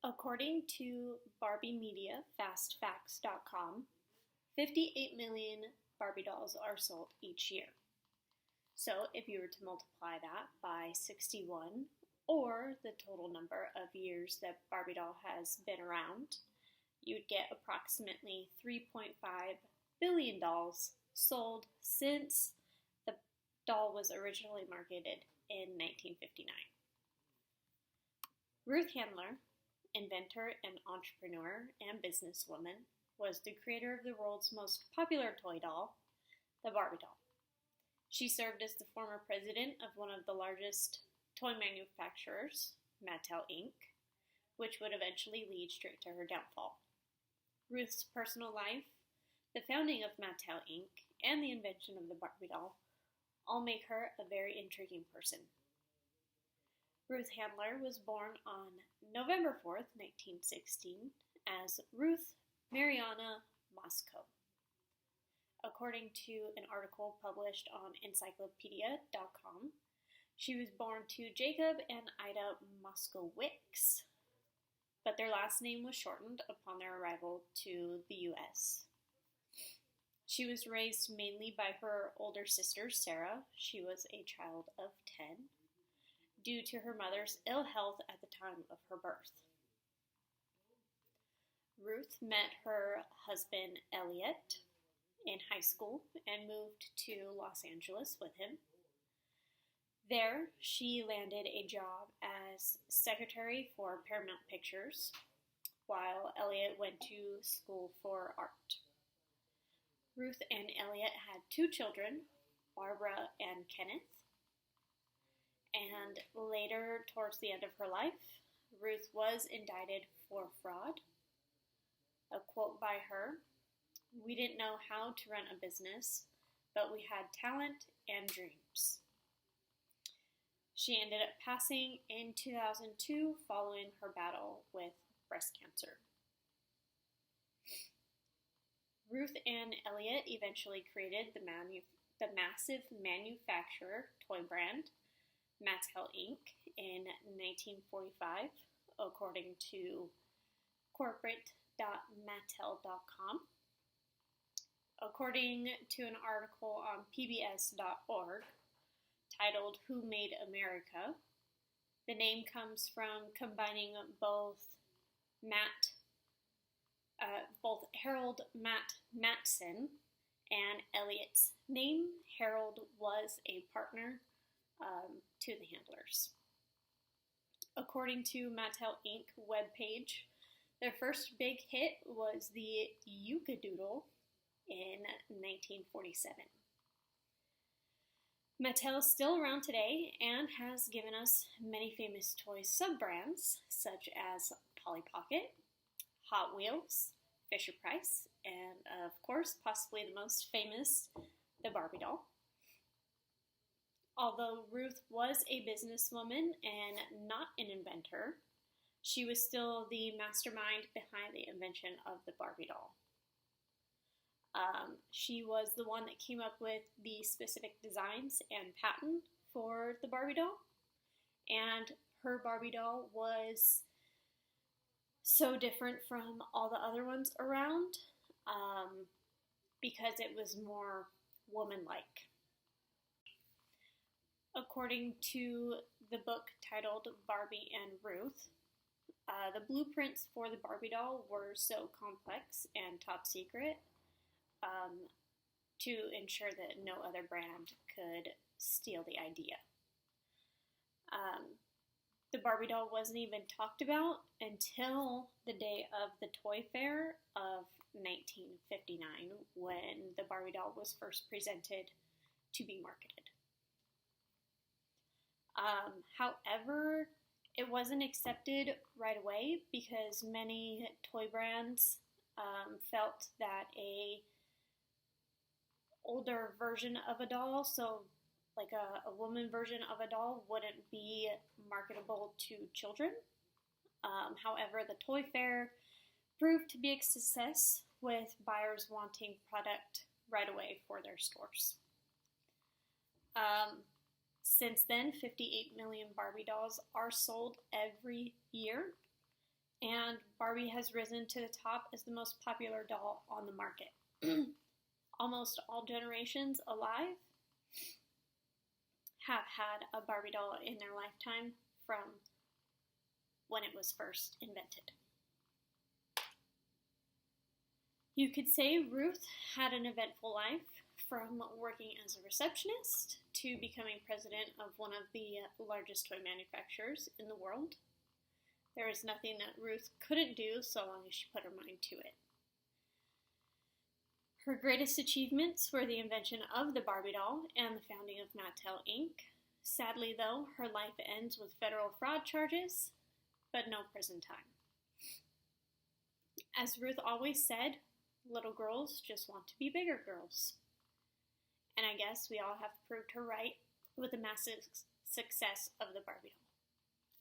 According to Barbie Media, FastFacts.com, 58 million Barbie dolls are sold each year. So if you were to multiply that by 61, or the total number of years that Barbie doll has been around, you'd get approximately 3.5 billion dolls sold since the doll was originally marketed in 1959. Ruth Handler, inventor and entrepreneur and businesswoman, was the creator of the world's most popular toy doll, the Barbie doll. She served as the former president of one of the largest toy manufacturers, Mattel Inc., which would eventually lead straight to her downfall. Ruth's personal life, the founding of Mattel Inc., and the invention of the Barbie doll all make her a very intriguing person. Ruth Handler was born on November 4th, 1916, as Ruth Mariana Moscow. According to an article published on encyclopedia.com, she was born to Jacob and Ida Moskowicz, but their last name was shortened upon their arrival to the U.S. She was raised mainly by her older sister, Sarah. She was a child of 10, due to her mother's ill health at the time of her birth. Ruth met her husband, Elliot, in high school and moved to Los Angeles with him. There, she landed a job as secretary for Paramount Pictures, while Elliot went to school for art. Ruth and Elliot had 2 children, Barbara and Kenneth. And later, towards the end of her life, Ruth was indicted for fraud. A quote by her: "We didn't know how to run a business, but we had talent and dreams." She ended up passing in 2002 following her battle with breast cancer. Ruth and Elliot eventually created the massive manufacturer toy brand Mattel Inc. in 1945, according to corporate.mattel.com. According to an article on pbs.org titled "Who Made America?", the name comes from combining both Harold Matson and Elliot's name. Harold was a partner to the Handlers. According to Mattel Inc. webpage, their first big hit was the Yuka-Doodle in 1947. Mattel is still around today and has given us many famous toy sub-brands such as Polly Pocket, Hot Wheels, Fisher-Price, and of course, possibly the most famous, the Barbie doll. Although Ruth was a businesswoman and not an inventor, she was still the mastermind behind the invention of the Barbie doll. She was the one that came up with the specific designs and pattern for the Barbie doll, and her Barbie doll was so different from all the other ones around because it was more woman-like. According to the book titled Barbie and Ruth, the blueprints for the Barbie doll were so complex and top secret to ensure that no other brand could steal the idea. The Barbie doll wasn't even talked about until the day of the Toy Fair of 1959, when the Barbie doll was first presented to be marketed. However, it wasn't accepted right away because many toy brands felt that a older version of a doll, so like a woman version of a doll, wouldn't be marketable to children. However, the Toy Fair proved to be a success, with buyers wanting product right away for their stores. Since then, 58 million Barbie dolls are sold every year, and Barbie has risen to the top as the most popular doll on the market. Almost all generations alive have had a Barbie doll in their lifetime from when it was first invented. You could say Ruth had an eventful life, from working as a receptionist to becoming president of one of the largest toy manufacturers in the world. There is nothing that Ruth couldn't do so long as she put her mind to it. Her greatest achievements were the invention of the Barbie doll and the founding of Mattel Inc. Sadly, though, her life ends with federal fraud charges, but no prison time. As Ruth always said, little girls just want to be bigger girls. And I guess we all have proved her right with the massive success of the Barbie doll.